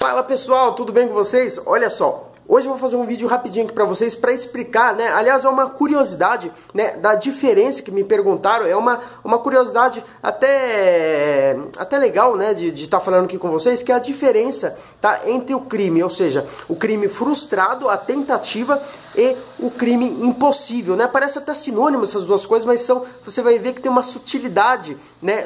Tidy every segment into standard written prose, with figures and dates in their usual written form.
Fala pessoal, tudo bem com vocês? Olha só, hoje eu vou fazer um vídeo rapidinho aqui para vocês para explicar, né? Aliás, é uma curiosidade, né, da diferença que me perguntaram, é uma curiosidade até legal, né, de estar falando aqui com vocês, que é a diferença, tá, entre o crime, ou seja, o crime frustrado, a tentativa e o crime impossível, né? Parece até sinônimo essas duas coisas, mas você vai ver que tem uma sutilidade, né,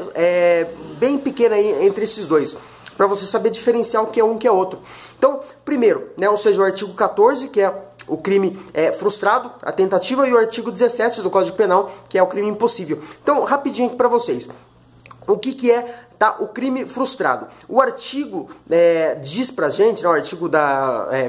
bem pequena aí entre esses dois, para você saber diferenciar o que é um que é outro. Então, primeiro, né, ou seja, o artigo 14, que é o crime frustrado, a tentativa, e o artigo 17 do Código Penal, que é o crime impossível. Então, rapidinho aqui para vocês. O que é, tá, o crime frustrado? O artigo diz pra gente, né, o artigo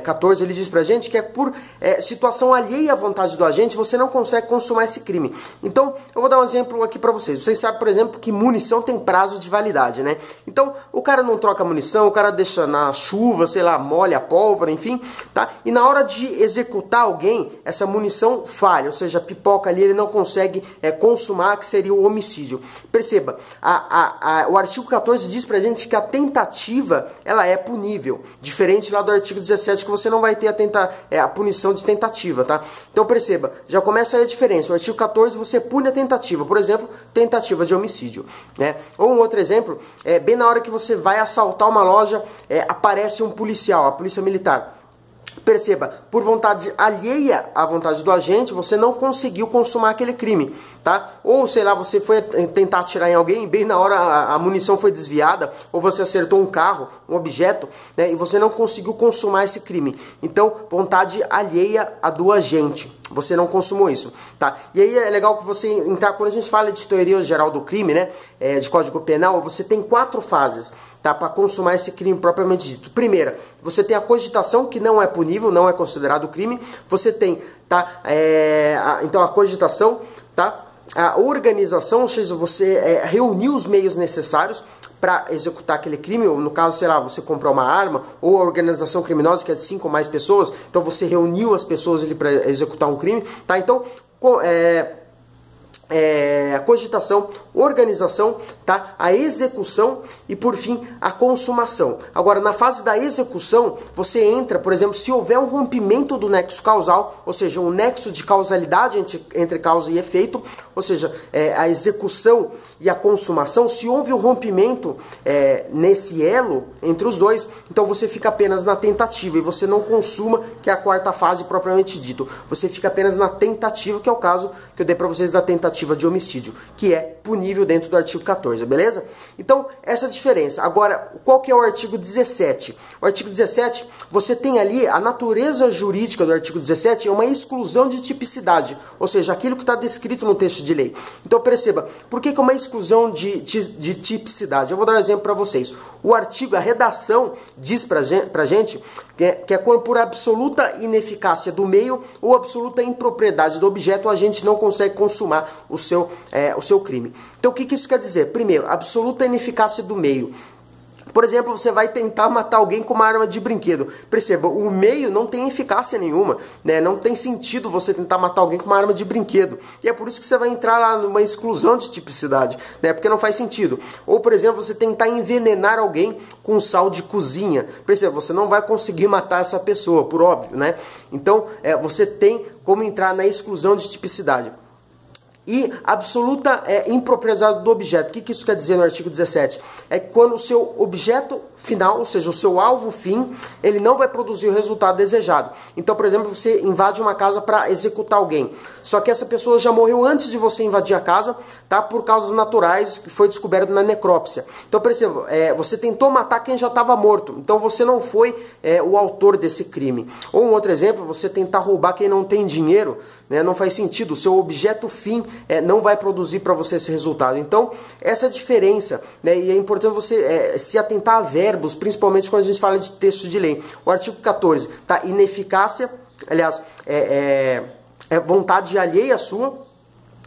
14, ele diz pra gente que é por situação alheia à vontade do agente, você não consegue consumar esse crime. Então, eu vou dar um exemplo aqui pra vocês. Vocês sabem, por exemplo, que munição tem prazo de validade, né? Então, o cara não troca munição, o cara deixa na chuva, sei lá, molha a pólvora, enfim, tá? E na hora de executar alguém, essa munição falha, ou seja, pipoca ali, ele não consegue consumar, que seria o homicídio. Perceba, o artigo 14 diz pra gente que a tentativa, ela é punível, diferente lá do artigo 17, que você não vai ter a punição de tentativa, tá? Então perceba, já começa aí a diferença. O artigo 14 você pune a tentativa, por exemplo, tentativa de homicídio, né? Ou um outro exemplo, bem na hora que você vai assaltar uma loja, aparece um policial, a polícia militar. Perceba, por vontade alheia à vontade do agente, você não conseguiu consumar aquele crime, tá? Ou, sei lá, você foi tentar atirar em alguém e bem na hora a munição foi desviada, ou você acertou um carro, um objeto, né, e você não conseguiu consumar esse crime. Então, vontade alheia à do agente. Você não consumou isso, tá? E aí é legal que você entrar, quando a gente fala de teoria geral do crime, né, de Código Penal, você tem 4 fases, tá, para consumar esse crime propriamente dito. Primeira, você tem a cogitação, que não é punível, não é considerado crime. Você tem, tá, então a cogitação, tá, a organização, ou seja, você reuniu os meios necessários para executar aquele crime, ou no caso, sei lá, você comprou uma arma, ou a organização criminosa, que é de 5 ou mais pessoas, então você reuniu as pessoas ali para executar um crime, tá? Então, a cogitação, organização, tá? A execução e, por fim, a consumação. Agora, na fase da execução, você entra, por exemplo, se houver um rompimento do nexo causal, ou seja, um nexo de causalidade entre causa e efeito, ou seja, a execução e a consumação, se houve um rompimento nesse elo entre os dois, então você fica apenas na tentativa e você não consuma, que é a 4ª fase propriamente dito. Você fica apenas na tentativa, que é o caso que eu dei para vocês da tentativa de homicídio, que é punível dentro do artigo 14, beleza? Então, essa é a diferença. Agora, qual que é o artigo 17? O artigo 17, você tem ali, a natureza jurídica do artigo 17 é uma exclusão de tipicidade, ou seja, aquilo que está descrito no texto de lei. Então, perceba, por que é uma exclusão de tipicidade? Eu vou dar um exemplo para vocês. O artigo, a redação, diz pra gente que é quando por absoluta ineficácia do meio ou absoluta impropriedade do objeto, a gente não consegue consumar o seu crime. Então, o que isso quer dizer? Primeiro, absoluta ineficácia do meio. Por exemplo, você vai tentar matar alguém com uma arma de brinquedo. Perceba, o meio não tem eficácia nenhuma, né? Não tem sentido você tentar matar alguém com uma arma de brinquedo. E é por isso que você vai entrar lá numa exclusão de tipicidade, né? Porque não faz sentido. Ou, por exemplo, você tentar envenenar alguém com sal de cozinha. Perceba, você não vai conseguir matar essa pessoa, por óbvio, né? Então, você tem como entrar na exclusão de tipicidade. E absoluta impropriedade do objeto. O que isso quer dizer no artigo 17? É que quando o seu objeto final, ou seja, o seu alvo fim, ele não vai produzir o resultado desejado. Então, por exemplo, você invade uma casa para executar alguém. Só que essa pessoa já morreu antes de você invadir a casa, tá? Por causas naturais, que foi descoberto na necrópsia. Então, perceba, você tentou matar quem já estava morto. Então, você não foi o autor desse crime. Ou um outro exemplo, você tentar roubar quem não tem dinheiro, né? Não faz sentido. O seu objeto fim não vai produzir para você esse resultado. Então, essa é a diferença, né? E é importante você se atentar a verbos, principalmente quando a gente fala de texto de lei. O artigo 14, tá? Ineficácia, aliás, vontade alheia sua,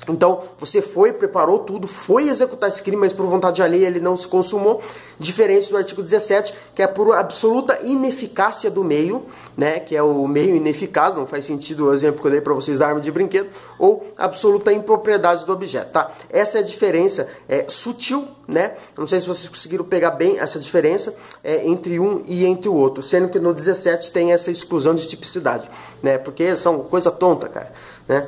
Então, você foi, preparou tudo, foi executar esse crime, mas por vontade alheia ele não se consumou, diferente do artigo 17, que é por absoluta ineficácia do meio, né, que é o meio ineficaz, não faz sentido o exemplo que eu dei para vocês da arma de brinquedo, ou absoluta impropriedade do objeto, tá? Essa é a diferença sutil, né? Não sei se vocês conseguiram pegar bem essa diferença entre um e entre o outro, sendo que no 17 tem essa exclusão de tipicidade, né? Porque são coisa tonta, cara, né?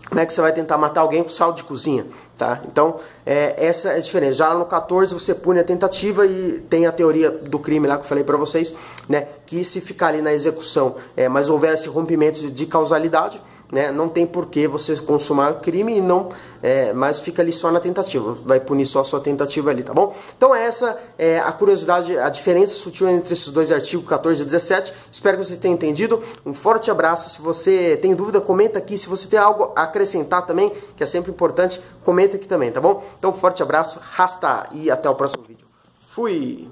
Como é que você vai tentar matar alguém com sal de cozinha, tá? Então, essa é a diferença. Já no 14 você pune a tentativa e tem a teoria do crime lá que eu falei pra vocês, né? Que se ficar ali na execução, mas houver esse rompimento de causalidade, né? Não tem por que você consumar o crime e não, mas fica ali só na tentativa. Vai punir só a sua tentativa ali, tá bom? Então essa é a curiosidade, a diferença sutil entre esses dois artigos, 14 e 17. Espero que você tenha entendido. Um forte abraço. Se você tem dúvida, comenta aqui. Se você tem algo a acrescentar também, que é sempre importante, comenta aqui também, tá bom? Então, forte abraço, rasta e até o próximo vídeo. Fui!